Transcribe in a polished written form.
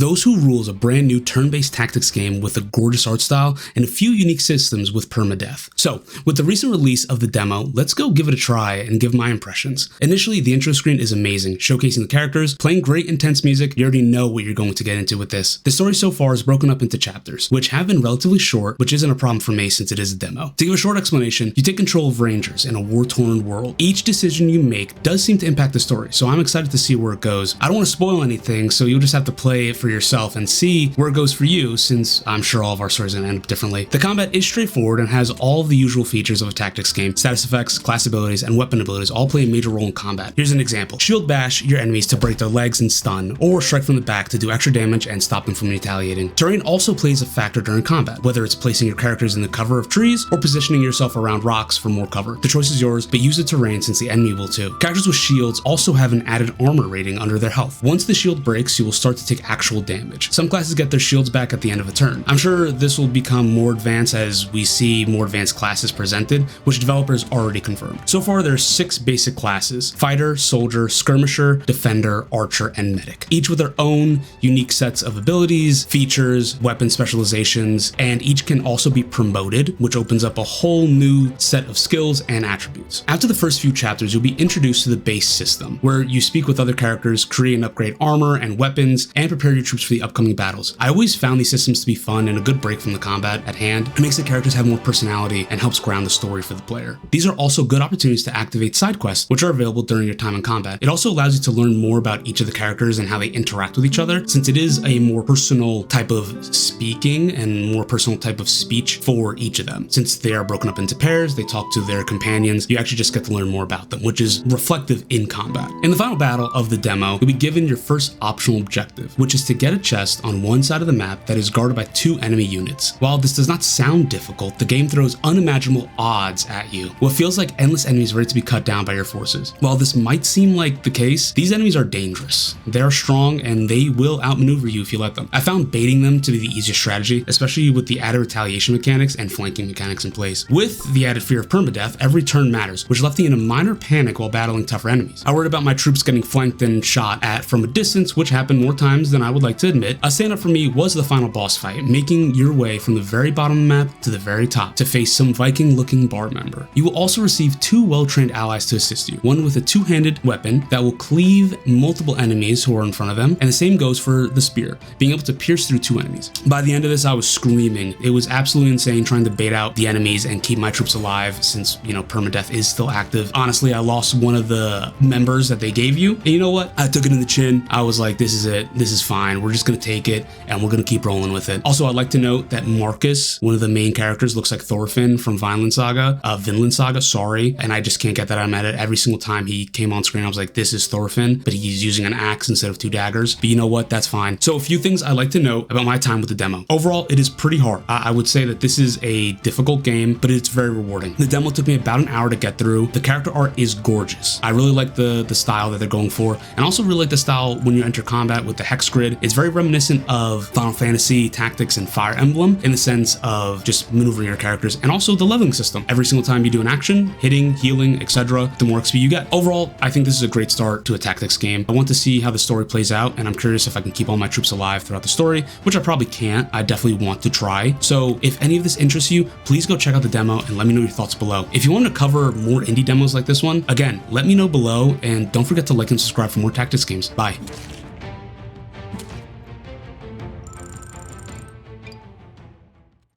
Those Who Rule is a brand new turn-based tactics game with a gorgeous art style and a few unique systems with permadeath. So, with the recent release of the demo, let's go give it a try and give my impressions. Initially, the intro screen is amazing, showcasing the characters, playing great intense music. You already know what you're going to get into with this. The story so far is broken up into chapters, which have been relatively short, which isn't a problem for me since it is a demo. To give a short explanation, you take control of Rangers in a war-torn world. Each decision you make does seem to impact the story, so I'm excited to see where it goes. I don't want to spoil anything, so you'll just have to play it for yourself and see where it goes for you, since I'm sure all of our stories are going to end up differently. The combat is straightforward and has all of the usual features of a tactics game. Status effects, class abilities, and weapon abilities all play a major role in combat. Here's an example. Shield bash your enemies to break their legs and stun, or strike from the back to do extra damage and stop them from retaliating. Terrain also plays a factor during combat, whether it's placing your characters in the cover of trees or positioning yourself around rocks for more cover. The choice is yours, but use the terrain since the enemy will too. Characters with shields also have an added armor rating under their health. Once the shield breaks, you will start to take actual damage. Some classes get their shields back at the end of a turn. I'm sure this will become more advanced as we see more advanced classes presented, which developers already confirmed. So far, there are 6 basic classes: Fighter, Soldier, Skirmisher, Defender, Archer, and Medic, each with their own unique sets of abilities, features, weapon specializations, and each can also be promoted, which opens up a whole new set of skills and attributes. After the first few chapters, you'll be introduced to the base system, where you speak with other characters, create and upgrade armor and weapons, and prepare your troops for the upcoming battles. I always found these systems to be fun and a good break from the combat at hand. It makes the characters have more personality and helps ground the story for the player. These are also good opportunities to activate side quests, which are available during your time in combat. It also allows you to learn more about each of the characters and how they interact with each other, since it is a more personal type of speaking and more personal type of speech for each of them. Since they are broken up into pairs, they talk to their companions, you actually just get to learn more about them, which is reflective in combat. In the final battle of the demo, you'll be given your first optional objective, which is to get a chest on one side of the map that is guarded by 2 enemy units. While this does not sound difficult, the game throws unimaginable odds at you. What feels like endless enemies ready to be cut down by your forces. While this might seem like the case, these enemies are dangerous. They are strong and they will outmaneuver you if you let them. I found baiting them to be the easiest strategy, especially with the added retaliation mechanics and flanking mechanics in place. With the added fear of permadeath, every turn matters, which left me in a minor panic while battling tougher enemies. I worried about my troops getting flanked and shot at from a distance, which happened more times than I would like to admit. A stand-up for me was the final boss fight, making your way from the very bottom of the map to the very top to face some Viking-looking bard member. You will also receive 2 well-trained allies to assist you, one with a 2-handed weapon that will cleave multiple enemies who are in front of them, and the same goes for the spear, being able to pierce through 2 enemies. By the end of this, I was screaming. It was absolutely insane trying to bait out the enemies and keep my troops alive since, permadeath is still active. Honestly, I lost one of the members that they gave you, and you know what? I took it in the chin. I was like, this is it. This is fine. We're just gonna take it and we're gonna keep rolling with it. Also, I'd like to note that Marcus, one of the main characters, looks like Thorfinn from Vinland Saga, sorry, and I just can't get that out of my head. Every single time he came on screen, I was like, this is Thorfinn, but he's using an axe instead of 2 daggers. But you know what? That's fine. So a few things I'd like to note about my time with the demo. Overall, it is pretty hard. I would say that this is a difficult game, but it's very rewarding. The demo took me about an hour to get through. The character art is gorgeous. I really like the style that they're going for, and also really like the style when you enter combat with the hex grid. It's very reminiscent of Final Fantasy Tactics and Fire Emblem in the sense of just maneuvering your characters, and also the leveling system. Every single time you do an action, hitting, healing, etc., the more XP you get. Overall, I think this is a great start to a tactics game. I want to see how the story plays out, and I'm curious if I can keep all my troops alive throughout the story, which I probably can't. I definitely want to try. So if any of this interests you, please go check out the demo and let me know your thoughts below. If you want to cover more indie demos like this one, again, let me know below, and don't forget to like and subscribe for more tactics games. Bye.